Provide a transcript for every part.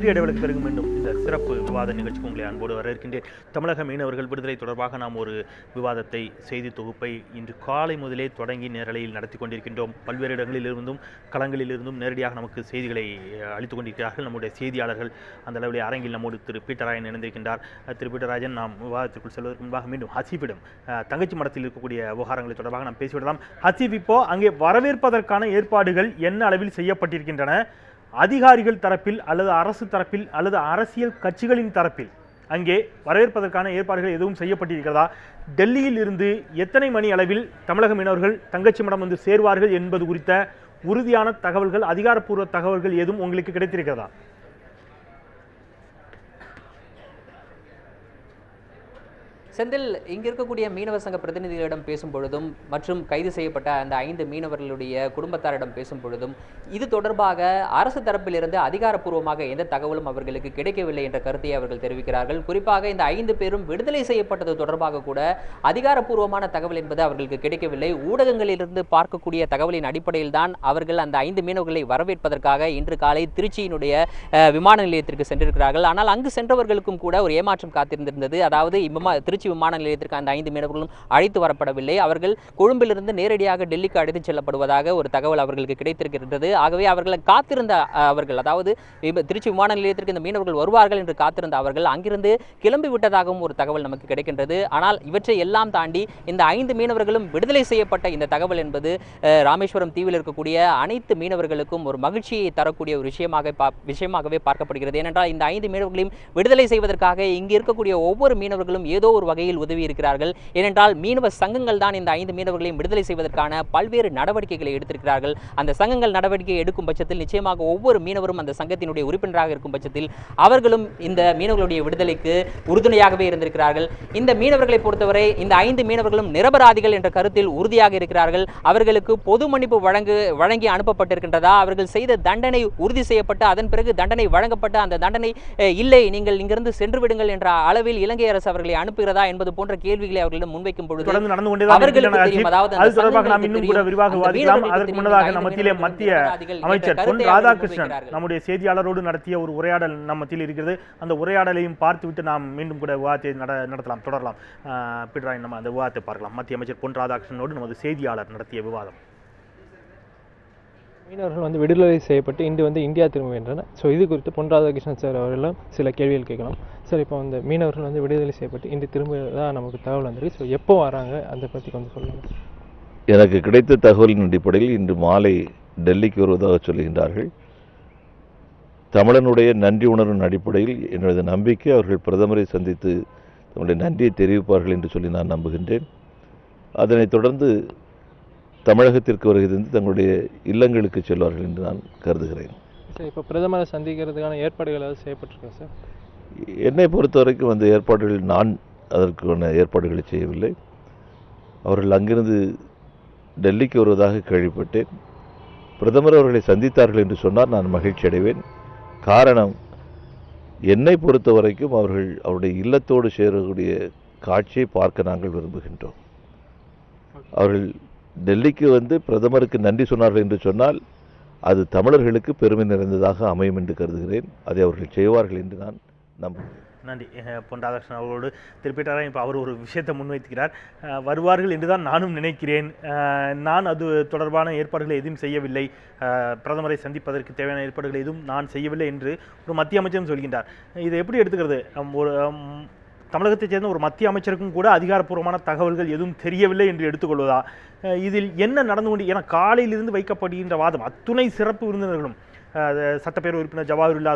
சிறிய இடைவெளிக்கு பிறகு மீண்டும் இந்த சிறப்பு விவாத நிகழ்ச்சிக்கு உங்களை அன்போடு வரவேற்கின்றேன். தமிழக மீனவர்கள் விடுதலை தொடர்பாக நாம் ஒரு விவாதத்தை செய்தி தொகுப்பை இன்று காலை முதலே தொடங்கி நேரலையில் நடத்தி கொண்டிருக்கின்றோம். பல்வேறு இடங்களிலிருந்தும் களங்களிலிருந்தும் நேரடியாக நமக்கு செய்திகளை அளித்துக் கொண்டிருக்கிறார்கள் நம்முடைய செய்தியாளர்கள். அந்த அளவில் அரங்கில் நம்மோடு திரு பீட்டராயன் இணைந்திருக்கின்றார். திரு பீட்டராஜன், நாம் விவாதத்திற்குள் செல்வதற்கு முன்பாக மீண்டும் ஹசீஃபிடம் தங்கச்சி மடத்தில் இருக்கக்கூடிய விவகாரங்களை தொடர்பாக நாம் பேசிவிடலாம். ஹசீஃப், இப்போ அங்கே வரவேற்பதற்கான ஏற்பாடுகள் என்ன அளவில் செய்யப்பட்டிருக்கின்றன? அதிகாரிகள் தரப்பில் அல்லது அரசு தரப்பில் அல்லது அரசியல் கட்சிகளின் தரப்பில் அங்கே வரவேற்பதற்கான ஏற்பாடுகள் எதுவும் செய்யப்பட்டிருக்கிறதா? டெல்லியில் இருந்து எத்தனை மணி அளவில் தமிழக மீனவர்கள் தங்கச்சி மடம் வந்து சேர்வார்கள் என்பது குறித்த உறுதியான தகவல்கள், அதிகாரப்பூர்வ தகவல்கள் எதுவும் உங்களுக்கு கிடைத்திருக்கிறதா? செந்தில், இங்கே இருக்கக்கூடிய மீனவ சங்க பிரதிநிதிகளிடம் பேசும் பொழுதும் மற்றும் கைது செய்யப்பட்ட அந்த 5 மீனவர்களுடைய குடும்பத்தாரிடம் பேசும் பொழுதும் இது தொடர்பாக அரசு தரப்பிலிருந்து அதிகாரப்பூர்வமாக எந்த தகவலும் அவர்களுக்கு கிடைக்கவில்லை என்ற கருத்தை அவர்கள் தெரிவிக்கிறார்கள். குறிப்பாக இந்த 5 பேரும் விடுதலை செய்யப்பட்டது தொடர்பாக கூட அதிகாரப்பூர்வமான தகவல் என்பது அவர்களுக்கு கிடைக்கவில்லை. ஊடகங்களிலிருந்து பார்க்கக்கூடிய தகவலின் அடிப்படையில் தான் அவர்கள் அந்த 5 மீனவர்களை வரவேற்பதற்காக இன்று காலை திருச்சியினுடைய விமான நிலையத்திற்கு சென்றிருக்கிறார்கள். ஆனால் அங்கு சென்றவர்களுக்கும் கூட ஒரு ஏமாற்றம் காத்திருந்திருந்தது. அதாவது திருச்சி விமான நிலையத்திற்கு அந்த 5 மீனவர்களும் அழைத்து வரப்படவில்லை. அவர்கள் கொழும்பிலிருந்து நேரடியாக டெல்லிக்கு அழைத்துச் செல்லப்படுவதாக ஒரு தகவல் அவர்களுக்கு கிடைத்திருக்கிறது. ஆகவே அவர்களை காத்திருந்த அவர்கள், அதாவது திருச்சி விமான நிலையத்திற்கு இந்த மீனவர்கள் வருவார்கள் என்று காத்திருந்த அவர்கள் அங்கிருந்து கிளம்பி விட்டதாகவும் ஒரு தகவல் நமக்கு கிடைக்கின்றது. ஆனால் இவற்றை எல்லாம் தாண்டி இந்த 5 மீனவர்களும் விடுதலை செய்யப்பட்ட இந்த தகவல் என்பது ராமேஸ்வரம் தீவில் இருக்கக்கூடிய அனைத்து மீனவர்களுக்கும் ஒரு மகிழ்ச்சியை தரக்கூடிய ஒரு விஷயமாகவே பார்க்கப்படுகிறது. ஏனென்றால் இந்த 5 மீனவர்களையும் விடுதலை செய்வதற்காக இங்கு இருக்கக்கூடிய ஒவ்வொரு மீனவர்களும் ஏதோ ஒரு வகையில் உதவி இருக்கிறார்கள். ஏனென்றால் மீனவ சங்கங்கள் தான் இந்த 5 மீனவர்களையும் விடுதலை செய்வதற்கான பல்வேறு நடவடிக்கைகளை எடுத்திருக்கிறார்கள். அந்த சங்கங்கள் நடவடிக்கை எடுக்கும் பட்சத்தில் நிச்சயமாக ஒவ்வொரு மீனவரும் அந்த சங்கத்தினுடைய உறுப்பினராக இருக்கும் பட்சத்தில் அவர்களும் இந்த மீனவர்களுடைய விடுதலைக்கு உறுதுணையாகவே இருந்திருக்கிறார்கள். இந்த மீனவர்களை பொறுத்தவரை இந்த 5 மீனவர்களும் நிரபராதிகள் என்ற கருத்தில் உறுதியாக இருக்கிறார்கள். அவர்களுக்கு பொது மன்னிப்பு வழங்கி அனுப்பப்பட்டிருக்கின்றதா, அவர்கள் செய்த தண்டனை உறுதி செய்யப்பட்டு அதன் பிறகு தண்டனை வழங்கப்பட்ட அந்த தண்டனை இல்லை, நீங்கள் இங்கிருந்து சென்று விடுங்கள் என்ற அளவில் இலங்கை அரசு அவர்களை அனுப்புகிறதா என்பது போன்ற கேள்விகளை அவர்களிடம் முன்வைக்கும் பொழுது அவர்களுக்கு தெரியும். அதாவது அது தொடர்பாக நாம் இன்னும் கூட விரிவாக விவாதிக்கலாம். அதற்கு முன்னதாக நம்மத்திலே மத்திய அமைச்சர் பொன் ராதாகிருஷ்ணன் நம்முடைய செய்தியாளரோடு நடத்திய ஒரு உரையாடல் நம்மத்தில் இருக்கிறது. அந்த உரையாடலையும் பார்த்துவிட்டு நாம் மீண்டும் கூட விவாதத்தை நடத்தலாம், தொடரலாம். பீட்டராயன், நம்ம அந்த விவாதத்தை பார்க்கலாம். மத்திய அமைச்சர் பொன் ராதாகிருஷ்ணனோடு நமது செய்தியாளர் நடத்திய விவாதம். மீனவர்கள் விடுதலை செய்யப்பட்டு இன்று இந்தியா திரும்புகின்றனர். ஸோ இது குறித்து பொன் ராதாகிருஷ்ணன் சார் அவர்களும் சில கேள்விகள் கேட்கலாம். சார், இப்போ மீனவர்கள் விடுதலை செய்யப்பட்டு இன்று திரும்புவதாக நமக்கு தகவல் வந்திருக்கு. ஸோ எப்போ வராங்க, அதை பற்றி கொஞ்சம் சொல்லுங்கள். எனக்கு கிடைத்த தகவலின் அடிப்படையில் இன்று மாலை டெல்லிக்கு வருவதாக சொல்கின்றார்கள். தமிழனுடைய நன்றி உணர்வின் அடிப்படையில் எனது நம்பிக்கை அவர்கள் பிரதமரை சந்தித்து தங்களுடைய நன்றியை தெரிவிப்பார்கள் என்று சொல்லி நான் நம்புகின்றேன். அதனைத் தொடர்ந்து தமிழகத்திற்கு வருகிறது தங்களுடைய இல்லங்களுக்கு செல்வார்கள் என்று நான் கருதுகிறேன். சார், இப்போ பிரதமரை சந்திக்கிறதுக்கான ஏற்பாடுகள் ஏதாவது செய்யப்பட்டிருக்கேன் சார்? என்னை பொறுத்த வரைக்கும் அந்த ஏற்பாடுகள் நான் அதற்கான ஏற்பாடுகளை செய்யவில்லை. அவர்கள் அங்கிருந்து டெல்லிக்கு வருவதாக கேள்விப்பட்டேன். பிரதமர் அவர்களை சந்தித்தார்கள் என்று சொன்னால் நான் மகிழ்ச்சி அடைவேன். காரணம், என்னை பொறுத்த வரைக்கும் அவர்கள் அவருடைய இல்லத்தோடு சேரக்கூடிய காட்சியை பார்க்க நாங்கள் விரும்புகின்றோம். அவர்கள் டெல்லிக்கு பிரதமருக்கு நன்றி சொன்னார்கள் என்று சொன்னால் அது தமிழர்களுக்கு பெருமை நிறைந்ததாக அமையும் என்று கருதுகிறேன். அதை அவர்கள் செய்வார்கள் என்று நான் நம்புகிறேன். நன்றி பொன் ராதாகிருஷ்ணன் அவர்களோடு. திருப்பிட்டாரா, இப்போ அவர் ஒரு விஷயத்தை முன்வைக்கிறார். வருவார்கள் என்று தான் நானும் நினைக்கிறேன். நான் அது தொடர்பான ஏற்பாடுகளை எதுவும் செய்யவில்லை, பிரதமரை சந்திப்பதற்கு தேவையான ஏற்பாடுகளை எதுவும் நான் செய்யவில்லை என்று ஒரு மத்திய அமைச்சரும் சொல்கின்றார். இதை எப்படி எடுத்துக்கிறது? ஒரு தமிழகத்தைச் சேர்ந்த ஒரு மத்திய அமைச்சருக்கும் கூட அதிகாரப்பூர்வமான தகவல்கள் எதுவும் தெரியவில்லை என்று எடுத்துக்கொள்வதா? இதில் என்ன நடந்து கொண்டு, ஏன்னா காலையிலிருந்து வைக்கப்படுகின்ற வாதம் அத்துணை சிறப்பு விருந்தினர்களும் சட்டப்பேரவை உறுப்பினர் ஜவாஹிருல்லா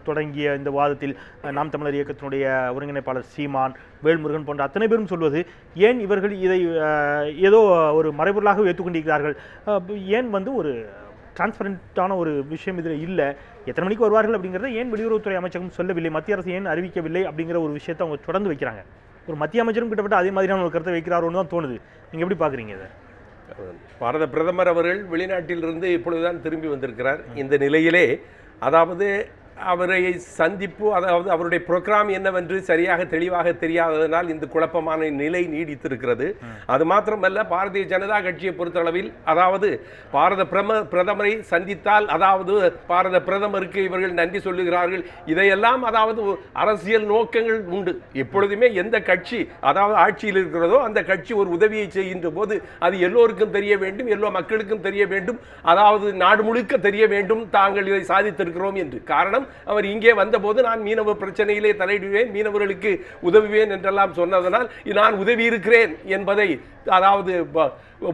தொடங்கிய இந்த வாதத்தில் நாம் தமிழர் இயக்கத்தினுடைய ஒருங்கிணைப்பாளர் சீமான், வேல்முருகன் போன்ற அத்தனை பேரும் சொல்வது, ஏன் இவர்கள் இதை ஏதோ ஒரு மறைபொருளாக ஏற்றுக்கொண்டிருக்கிறார்கள், ஏன் ஒரு டிரான்ஸ்பரண்டான ஒரு விஷயம் இதில் இல்லை, எத்தனை மணிக்கு வருவார்கள் அப்படிங்கிறத ஏன் வெளியுறவுத்துறை அமைச்சகம் சொல்லவில்லை, மத்திய அரசு ஏன் அறிவிக்கவில்லை அப்படிங்கிற ஒரு விஷயத்தை அவங்க தொடர்ந்து வைக்கிறாங்க. ஒரு மத்திய அமைச்சரும் கிட்டத்தட்ட அதே மாதிரியான ஒரு கருத்தை வைக்கிறாரோன்னு தான் தோணுது. நீங்கள் எப்படி பார்க்குறீங்க இதை? பாரத பிரதமர் அவர்கள் வெளிநாட்டிலிருந்து இப்பொழுதுதான் திரும்பி வந்திருக்கிறார். இந்த நிலையிலே, அதாவது அவரை சந்திப்பு, அதாவது அவருடைய புரோகிராம் என்னவென்று சரியாக தெளிவாக தெரியாததனால் இந்த குழப்பமான நிலை நீடித்திருக்கிறது. அது மாத்திரமல்ல, பாரதிய ஜனதா கட்சியை பொறுத்தளவில் அதாவது பாரத பிரதமரை சந்தித்தால் அதாவது பாரத பிரதமருக்கு இவர்கள் நன்றி சொல்லுகிறார்கள், இதையெல்லாம் அதாவது அரசியல் நோக்கங்கள் உண்டு. எப்பொழுதுமே எந்த கட்சி அதாவது ஆட்சியில் இருக்கிறதோ அந்த கட்சி ஒரு உதவியை செய்கின்ற போது அது எல்லோருக்கும் தெரிய வேண்டும், எல்லோ மக்களுக்கும் தெரிய வேண்டும், அதாவது நாடு முழுக்க தெரிய வேண்டும் தாங்கள் இதை சாதித்திருக்கிறோம் என்று. காரணம், அவர் இங்கே வந்தபோது நான் மீனவ பிரச்சனையிலே தலையிடுவேன், மீனவர்களுக்கு உதவுவேன் என்றெல்லாம் சொன்னதனால் நான் உதவி இருக்கிறேன் என்பதை அதாவது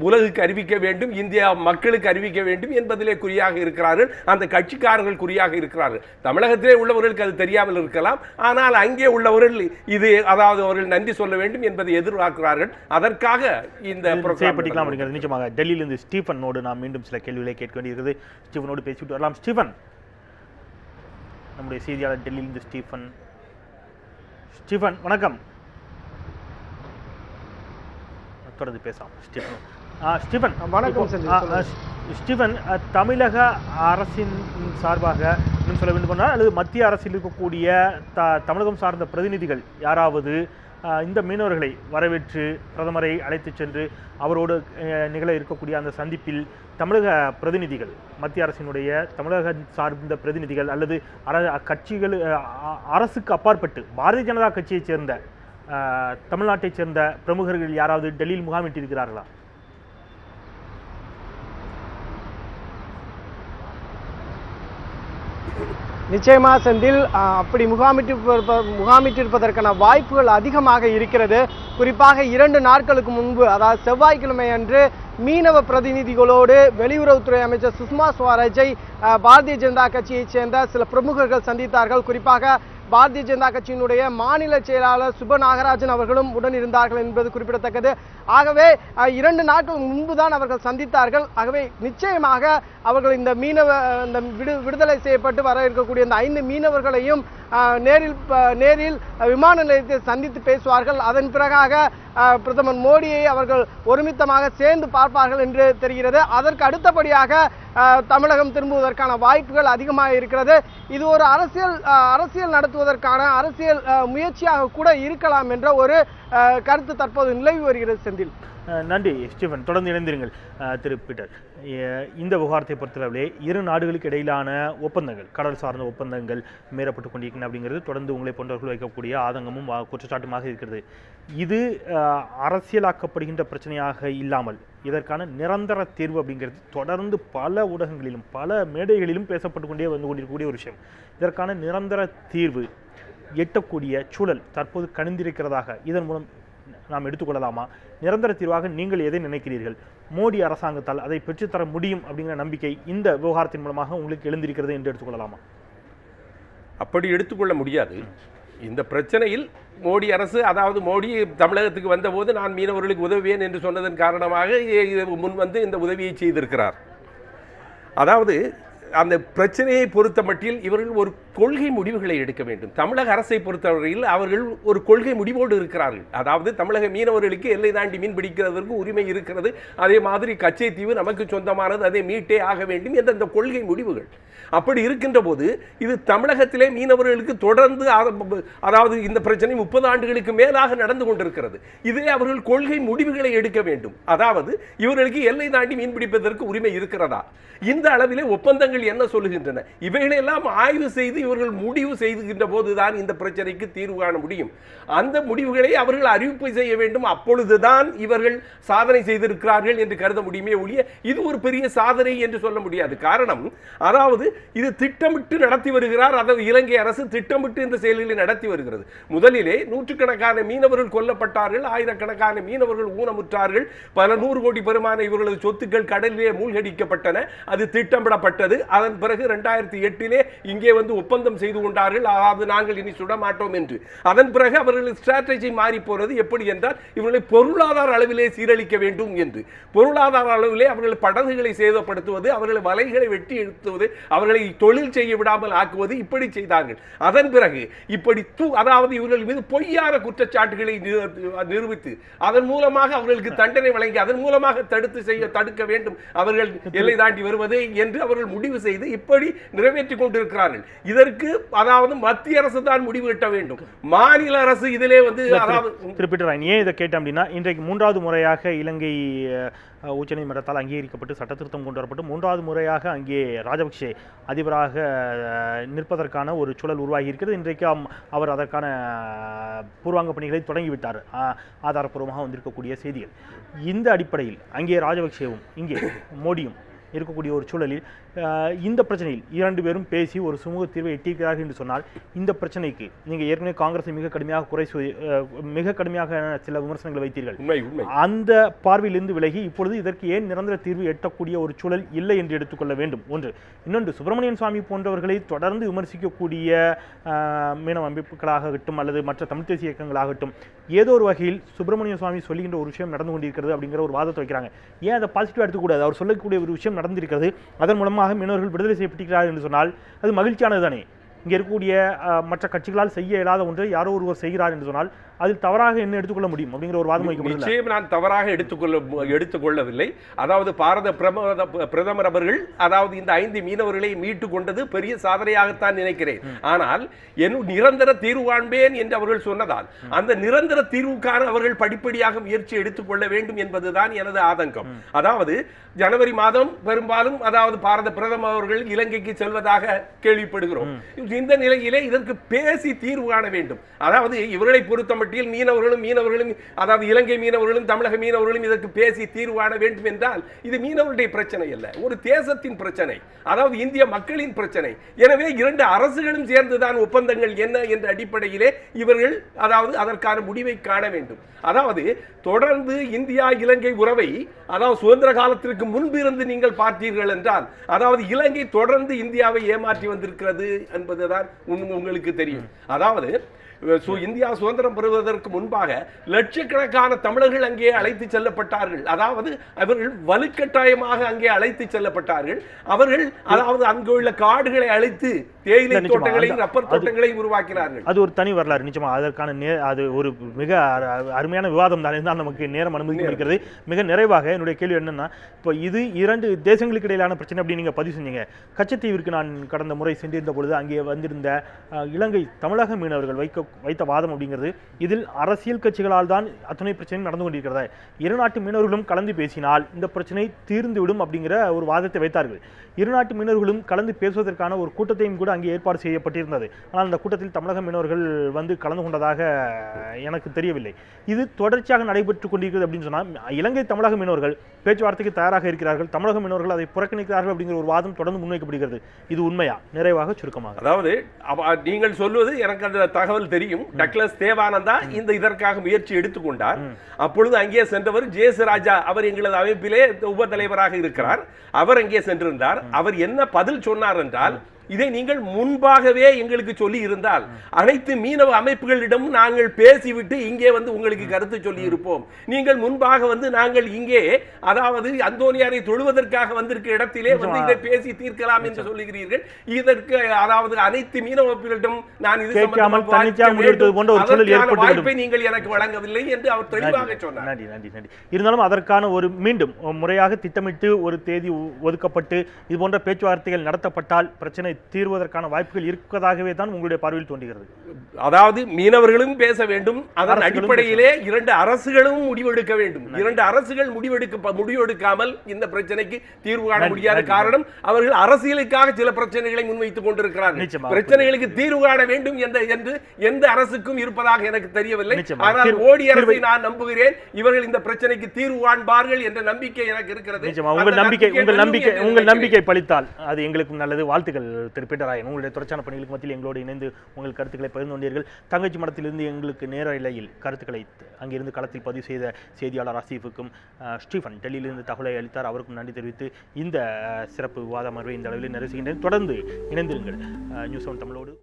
உலகுக்கு அறிவிக்க வேண்டும், இந்தியா மக்களுக்கு அறிவிக்க வேண்டும் என்பதிலே குறியாக இருக்கிறார்கள். அந்த கட்சிக்காரர்கள் குறியாக இருக்கிறார்கள். தமிழகத்திலே உள்ளவர்களுக்கு அது தெரியாமல் இருக்கலாம், ஆனால் அங்கே உள்ளவர்கள் இது அதாவது அவர்கள் நன்றி சொல்ல வேண்டும் என்பதை எதிர்பார்க்கிறார்கள். அதற்காக இந்த செய்யப்பட்டிருக்கலாம் அப்படிங்கிறது நிச்சயமாக. டெல்லியிலிருந்து ஸ்டீஃபனோடு நாம் மீண்டும் சில கேள்விகளை கேட்க வேண்டியிருக்கிறது. ஸ்டீஃபனோடு பேசிவிட்டு வரலாம். ஸ்டீஃபன், நம்முடைய செய்தியாளர் டெல்லியிலிருந்து ஸ்டீஃபன். ஸ்டீஃபன் வணக்கம், தொடர்ந்து பேசலாம். ஸ்டீஃபன் வணக்கம். ஸ்டீஃபன், தமிழக அரசின் சார்பாக இன்னும் சொல்ல வேண்டும் என்றால் அல்லது மத்திய அரசில் இருக்கக்கூடிய தமிழகம் சார்ந்த பிரதிநிதிகள் யாராவது இந்த மீனவர்களை வரவேற்று பிரதமரை அழைத்து சென்று அவரோடு நிகழ இருக்கக்கூடிய அந்த சந்திப்பில் தமிழக பிரதிநிதிகள், மத்திய அரசினுடைய தமிழக சார்ந்த பிரதிநிதிகள் அல்லது கட்சிகள் அரசுக்கு அப்பாற்பட்டு பாரதிய ஜனதா கட்சியைச் சேர்ந்த தமிழ்நாட்டைச் சேர்ந்த பிரமுகர்கள் யாராவது டெல்லியில் முகாமிட்டிருக்கிறார்களா? நிச்சயமா செந்தில், அப்படி முகாமிட்டிருப்பதற்கான வாய்ப்புகள் அதிகமாக இருக்கிறது. குறிப்பாக 2 நாட்களுக்கு முன்பு, அதாவது செவ்வாய்க்கிழமை அன்று மீனவ பிரதிநிதிகளோடு வெளியுறவுத்துறை அமைச்சர் சுஷ்மா ஸ்வராஜை பாரதிய ஜனதா கட்சியைச் சேர்ந்த சில பிரமுகர்கள் சந்தித்தார்கள். குறிப்பாக பாரதிய ஜனதா கட்சியினுடைய மாநில செயலாளர் சுப நாகராஜன் அவர்களும் உடன் இருந்தார்கள் என்பது குறிப்பிடத்தக்கது. ஆகவே 2 நாட்கள் முன்புதான் அவர்கள் சந்தித்தார்கள். ஆகவே நிச்சயமாக அவர்கள் இந்த விடுதலை செய்யப்பட்டு வர இருக்கக்கூடிய இந்த 5 மீனவர்களையும் நேரில் விமான நிலையத்தில் சந்தித்து பேசுவார்கள். அதன் பிறகாக பிரதமர் மோடியை அவர்கள் ஒருமித்தமாக சேர்ந்து பார்ப்பார்கள் என்று தெரிகிறது. அதற்கு அடுத்தபடியாக தமிழகம் திரும்புவதற்கான வாய்ப்புகள் அதிகமாக இருக்கிறது. இது ஒரு அரசியல் நடத்துவதற்கான அரசியல் முயற்சியாக கூட இருக்கலாம் என்ற ஒரு கருத்து தற்போது நிலவி வருகிறது. செந்தில், நன்றி ஸ்டீஃபன், தொடர்ந்து இணைந்திருங்கள். திரு பீட்டர், இந்த விவகாரத்தை பொறுத்தளவிலே 2 நாடுகளுக்கு இடையிலான ஒப்பந்தங்கள், கடல் சார்ந்த ஒப்பந்தங்கள் மீறப்பட்டு கொண்டிருக்கின்றன அப்படிங்கிறது தொடர்ந்து உங்களை போன்றவர்கள் வைக்கக்கூடிய ஆதங்கமும் குற்றச்சாட்டுமாக இருக்கிறது. இது அரசியலாக்கப்படுகின்ற பிரச்சனையாக இல்லாமல் இதற்கான நிரந்தர தீர்வு அப்படிங்கிறது தொடர்ந்து பல ஊடகங்களிலும் பல மேடைகளிலும் பேசப்பட்டு கொண்டே வந்து கொண்டிருக்கக்கூடிய ஒரு விஷயம். இதற்கான நிரந்தர தீர்வு எட்டக்கூடிய சூழல் தற்போது கணிந்திருக்கிறதாக இதன் மூலம் நாம் எடுத்துக்கொள்ளலாமா? நிரந்தர தீர்வாக நீங்கள் எதை நினைக்கிறீர்கள்? மோடி அரசாங்கத்தால் அதை பெற்றுத்தர முடியும் அப்படிங்கிற நம்பிக்கை இந்த விவகாரத்தின் மூலமாக உங்களுக்கு எழுந்திருக்கிறது என்று எடுத்துக்கொள்ளலாமா? அப்படி எடுத்துக்கொள்ள முடியாது. இந்த பிரச்சனையில் மோடி அரசு, அதாவது மோடி தமிழகத்துக்கு வந்தபோது நான் மீனவர்களுக்கு உதவுவேன் என்று சொன்னதன் காரணமாக முன் வந்து இந்த உதவியை செய்திருக்கிறார். அதாவது அந்த பிரச்சனையை பொறுத்த மட்டில் இவர்கள் ஒரு கொள்கை முடிவுகளை எடுக்க வேண்டும். தமிழக அரசை பொறுத்தவரையில் அவர்கள் ஒரு கொள்கை முடிவோடு இருக்கிறார்கள். அதாவது தமிழக மீனவர்களுக்கு எல்லை தாண்டி மீன் பிடிக்கிறதற்கு உரிமை இருக்கிறது, அதே மாதிரி கச்சைத்தீவு நமக்கு சொந்தமானது, அதை மீட்டே ஆக வேண்டும் என்ற அந்த கொள்கை முடிவுகள். அப்படி இருக்கின்ற போது இது தமிழகத்திலே மீனவர்களுக்கு தொடர்ந்து அதாவது இந்த பிரச்சனை 30 ஆண்டுகளுக்கு மேலாக நடந்து கொண்டிருக்கிறது. இதிலே அவர்கள் கொள்கை முடிவுகளை எடுக்க வேண்டும். அதாவது இவர்களுக்கு எல்லை தாண்டி மீன் பிடிப்பதற்கு உரிமை இருக்கிறதா, இந்த அளவிலே ஒப்பந்தங்கள் என்ன சொல்லுகின்றன, இவைகளெல்லாம் ஆய்வு செய்து இவர்கள் முடிவு செய்துகின்ற போதுதான் இந்த பிரச்சனைக்கு தீர்வு காண முடியும். அந்த முடிவுகளை அவர்கள் அறிவிப்பு செய்ய வேண்டும். அப்பொழுதுதான் இவர்கள் சாதனை செய்திருக்கிறார்கள் என்று கருத முடியுமே ஒழிய இது ஒரு பெரிய சாதனை என்று சொல்ல முடியாது. காரணம், அதாவது இது திட்டமிட்டு நடத்தி வருகிறார். அதாவது இலங்கை அரசு திட்டமிட்டு இந்த செயல்களை நடத்தி வருகிறது. முதலிலே நூற்றுக்கணக்கான மீனவர்கள் கொல்லப்பட்டார்கள், ஆயிரக்கணக்கான மீனவர்கள் ஊனமுற்றார்கள், பல 100 கோடி பெருமான இவர்களது சொத்துக்கள் கடலிலே மூழ்கடிக்கப்பட்டன. அது திட்டமிடப்பட்டது. அதன் பிறகு 2008 இங்கே வந்து ஒப்பந்தம் செய்து கொண்டார்கள், அதாவது நாங்கள் இனி சுட மாட்டோம் என்று. அதன் பிறகு அவர்கள் ஸ்ட்ராட்டஜி மாறி போனது. எப்படி என்றால் இவர்களை பொருளாதார அளவிலே சீரழிக்க வேண்டும் என்று. பொருளாதார அளவிலே அவர்கள் படகுகளை சேதப்படுத்துவது, அவர்களை வலைகளை வெட்டி எடுத்துவது, அவர்களை தொழில் செய்ய விடாமல் ஆக்குவது, இப்படி செய்தார்கள். அதன் பிறகு இப்படி அதாவது இவர்கள் மீது பொய்யான குற்றச்சாட்டுகளை நிரூபித்து அதன் மூலமாக அவர்களுக்கு தண்டனை வழங்கி அதன் மூலமாக தடுக்க வேண்டும் அவர்கள் எல்லை தாண்டி வருவதை என்று அவர்கள் முடிவு செய்து இப்படி நிறைவேற்றிக் கொண்டிருக்கிறார்கள். இதற்கு அதாவது மத்திய அரசு தான் முடிவு கட்ட வேண்டும். மாநில அரசு இதிலே வந்து குறிப்பிட்டார். ஏன் இதை கேட்டேன் அப்படின்னா, இன்றைக்கு 3வது முறையாக இலங்கை உச்சநீதிமன்றத்தால் அங்கீகரிக்கப்பட்டு சட்ட திருத்தம் கொண்டு வரப்பட்டு 3வது முறையாக அங்கே ராஜபக்சே அதிபராக நிற்பதற்கான ஒரு சூழல் உருவாகி இருக்கிறது. இன்றைக்கு அவர் அதற்கான பூர்வாங்க பணிகளை தொடங்கிவிட்டார், ஆதாரப்பூர்வமாக வந்திருக்கக்கூடிய செய்திகள். இந்த அடிப்படையில் அங்கே ராஜபக்சேவும் இங்கே மோடியும் இருக்கக்கூடிய ஒரு சூழலில் இந்த பிரச்சனையில் 2 பேரும் பேசி ஒரு சுமூக தீர்வை எட்டியிருக்கிறார்கள் என்று சொன்னால், இந்த பிரச்சனைக்கு நீங்கள் ஏற்கனவே காங்கிரஸை மிக கடுமையாக சில விமர்சனங்களை வைத்தீர்கள். அந்த பார்வையிலிருந்து விலகி இப்பொழுது இதற்கு ஏன் நிரந்தர தீர்வு எட்டக்கூடிய ஒரு சூழல் இல்லை என்று எடுத்துக்கொள்ள வேண்டும். ஒன்று. இன்னொன்று, சுப்பிரமணியன் சுவாமி போன்றவர்களை தொடர்ந்து விமர்சிக்கக்கூடிய மீனவ அமைப்புகளாகட்டும் அல்லது மற்ற தமிழ் தேசிய இயக்கங்களாகட்டும் ஏதோ ஒரு வகையில் சுப்பிரமணியன் சுவாமி சொல்லுகின்ற ஒரு விஷயம் நடந்து கொண்டிருக்கிறது அப்படிங்கிற ஒரு வாதத்தை வைக்கிறாங்க. ஏன் அதை பாசிட்டிவாக எடுத்துக்கூடாது? அவர் சொல்லக்கூடிய ஒரு விஷயம் நடந்திருக்கிறது, அதன் மூலமாக மீனவர்கள் விடுதலை செய்யப்பட்டிருக்கிறார்கள் என்று சொன்னால் அது மகிழ்ச்சியானது தானே. இங்கே இருக்கக்கூடிய மற்ற கட்சிகளால் செய்ய இயலாத ஒன்றை யாரோ ஒருவர் செய்கிறார் என்று சொன்னால் அதில் தவறாக என்ன எடுத்துக்கொள்ள முடியும் அப்படிங்கிற ஒரு வாதம் வைக்கப்படுகிறது. நிச்சயம் நான் தவறாக எடுத்துக்கொள்ளவில்லை. அதாவது பாரத பிரதமர் அவர்கள் அதாவது இந்த 5 மீனவர்களை மீட்டு கொண்டது பெரிய சாதனையாகத்தான் நினைக்கிறேன். ஆனால் நிரந்தர தீர்வு காண்பேன் என்று அவர்கள் சொன்னதால் அந்த நிரந்தர தீர்வுக்கான அவர்கள் படிப்படியாக முயற்சி எடுத்துக்கொள்ள வேண்டும் என்பதுதான் எனது ஆதங்கம். அதாவது ஜனவரி மாதம் பெரும்பாலும் அதாவது பாரத பிரதமர் அவர்கள் இலங்கைக்கு செல்வதாக கேள்விப்படுகிறோம். இந்த நிலையிலே இதற்கு பேசி தீர்வு காண வேண்டும். அதாவது இவர்களை பொறுத்தமட்டில் மீனவர்களும் அதாவது இலங்கை மீனவர்களும் தமிழக மீனவர்களும் இதற்கு பேசி தீர்வு காண வேண்டும் என்றால் இது மீனவர்களுடைய பிரச்சனை அல்ல, ஒரு தேசத்தின் பிரச்சனை, அதாவது இந்திய மக்களின் பிரச்சனை. எனவே 2 அரசுகளும் சேர்ந்துதான் ஒப்பந்தங்கள் என்ன என்ற அடிப்படையிலே இவர்கள் அதாவது அதற்கான முடிவை காண வேண்டும். அதாவது தொடர்ந்து இந்தியா இலங்கை உறவை அதாவது சுதந்திர காலத்திற்கு முன்பிருந்து நீங்கள் பார்த்தீர்கள் என்றால் அதாவது இலங்கை தொடர்ந்து இந்தியாவை ஏமாற்றி வந்திருக்கிறது என்பதுதான் உங்களுக்கு தெரியும். அதாவது இந்தியா சுதந்திரம் பெறுவதற்கு முன்பாக லட்சக்கணக்கான தமிழர்கள் அங்கே அழைத்து செல்லப்பட்டார்கள். அதாவது அவர்கள் வலுக்கட்டாயமாக அங்கே அழைத்து செல்லப்பட்டார்கள். அவர்கள் அதாவது அங்குள்ள காடுகளை அழைத்து தேயிலை தோட்டங்களையும் ரப்பர் தோட்டங்களையும் உருவாக்கினார்கள். அது ஒரு தனி வரலாறு. நிச்சயமா அதற்கான அது ஒரு மிக அருமையான விவாதம் தான். நமக்கு நேரம் அனுமதிக்கிறது. மிக நிறைவாக என்னுடைய கேள்வி என்னன்னா, இப்போ இது 2 தேசங்களுக்கு இடையிலான பிரச்சனை அப்படி நீங்க பதிவு செஞ்சீங்க. கச்சத்தீவிற்கு நான் கடந்த முறை சென்றிருந்த பொழுது அங்கே வந்திருந்த இலங்கை தமிழக மீனவர்கள் வைத்த வாதம் அப்படிங்கிறது இதில் அரசியல் கட்சிகளால் தான் அத்தனை பிரச்சனையும் நடந்து கொண்டிருக்கிறதா, 2 நாட்டு மீனவர்களும் கலந்து பேசினால் இந்த பிரச்சனை தீர்ந்துவிடும் அப்படிங்கிற ஒரு வாதத்தை வைத்தார்கள். 2 நாட்டு மீனவர்களும் கலந்து பேசுவதற்கான ஒரு கூட்டத்தையும் கூட அங்கே ஏற்பாடு செய்யப்பட்டிருந்தது. ஆனால் அந்த கூட்டத்தில் தமிழக மீனவர்கள் வந்து கலந்து கொண்டதாக எனக்கு தெரியவில்லை. இது தொடர்ச்சியாக நடைபெற்றுக் கொண்டிருக்கிறது அப்படின்னு சொன்னால் இலங்கை தமிழக மீனவர்கள் பேச்சுவார்த்தைக்கு தயாராக இருக்கிறார்கள், தமிழக மீனவர்கள் அதை புறக்கணிக்கிறார்கள் அப்படிங்கிற ஒரு வாதம் தொடர்ந்து முன்வைக்கப்படுகிறது. இது உண்மையா? நிறைவாக சுருக்கமாக. அதாவது நீங்கள் சொல்வது எனக்கு அந்த தகவல் தெரியும். டக்ளஸ் தேவானந்தா இதற்காக முயற்சி எடுத்துக்கொண்டார். அப்பொழுது அங்கே சென்றவர் ஜேசு ராஜா, அவர் எங்களது அமைப்பிலே உப தலைவராக இருக்கிறார். அவர் அங்கே சென்றிருந்தார். அவர் என்ன பதில் சொன்னார் என்றால், இதை நீங்கள் முன்பாகவே எங்களுக்கு சொல்லி இருந்தால் அனைத்து மீனவ அமைப்புகளிடம் நாங்கள் பேசிவிட்டு இங்கே வந்து உங்களுக்கு கருத்து சொல்லி இருப்போம். நீங்கள் முன்பாக வந்து நாங்கள் இங்கே அதாவது அந்தோனியாரை தொழுவதற்காக வந்திருக்க இடத்திலே வந்து இதை பேசி தீர்க்கலாம் என்று சொல்லுகிறீர்கள். இதற்கு அதாவது அனைத்து மீனவ அமைப்புகளிடம் நான் இது வாய்ப்பை நீங்கள் எனக்கு வழங்கவில்லை என்று அவர் தெளிவாக சொன்னார். இருந்தாலும் அதற்கான ஒரு மீண்டும் முறையாக திட்டமிட்டு ஒரு தேதி ஒதுக்கப்பட்டு இது போன்ற பேச்சுவார்த்தைகள் நடத்தப்பட்டால் பிரச்சனை தீர்வதற்கான வாய்ப்புகள் இருப்பதாகவே தான் உங்களுடைய பார்வையில் தோன்றுகிறது. அதாவது மீனவர்களும் பேச வேண்டும், அதன் அடிப்படையிலே 2 அரசுகளும் முடிவெடுக்க வேண்டும். 2 அரசுகள் முடிவெடுக்காமல் இந்த பிரச்சனைக்கு தீர்வு காண முடியாத காரணம் அவர்கள் அரசியலுக்காக சில பிரச்சனைகளை முன்வைத்துக் கொண்டிருக்கிறார்கள். பிரச்சனைகளுக்கு தீர்வு காண வேண்டும் என்று எந்த அரசுக்கும் இருப்பதாக எனக்கு தெரியவில்லை. ஆனால் மோடி அரசை நான் நம்புகிறேன். இவர்கள் இந்த பிரச்சனைக்கு தீர்வு காண்பார்கள் என்ற நம்பிக்கை எனக்கு இருக்கிறது. உங்கள் நம்பிக்கை பலித்தால் அது எங்களுக்கும் நல்லது. வாழ்த்துக்கள் திரு பீட்டராயன். உங்களுடைய தொடர்ச்சியான பணிகளுக்கு மத்தியில் எங்களோடு இணைந்து உங்கள் கருத்துக்களை பகிர்ந்து கொண்டீர்கள். தங்கச்சி மடத்திலிருந்து எங்களுக்கு நேரலையில் கருத்துக்களை அங்கிருந்து களத்தில் பதிவு செய்த செய்தியாளர் ஆசிஃபுக்கும் ஸ்டீஃபன் டெல்லியிலிருந்து தகவலை அளித்தார். அவருக்கும் நன்றி தெரிவித்து இந்த சிறப்பு விவாத அமர்வை இந்த அளவில் நிறைவு செய்கின்றேன். தொடர்ந்து இணைந்திருங்கள் நியூஸ் 7 தமிழோடு.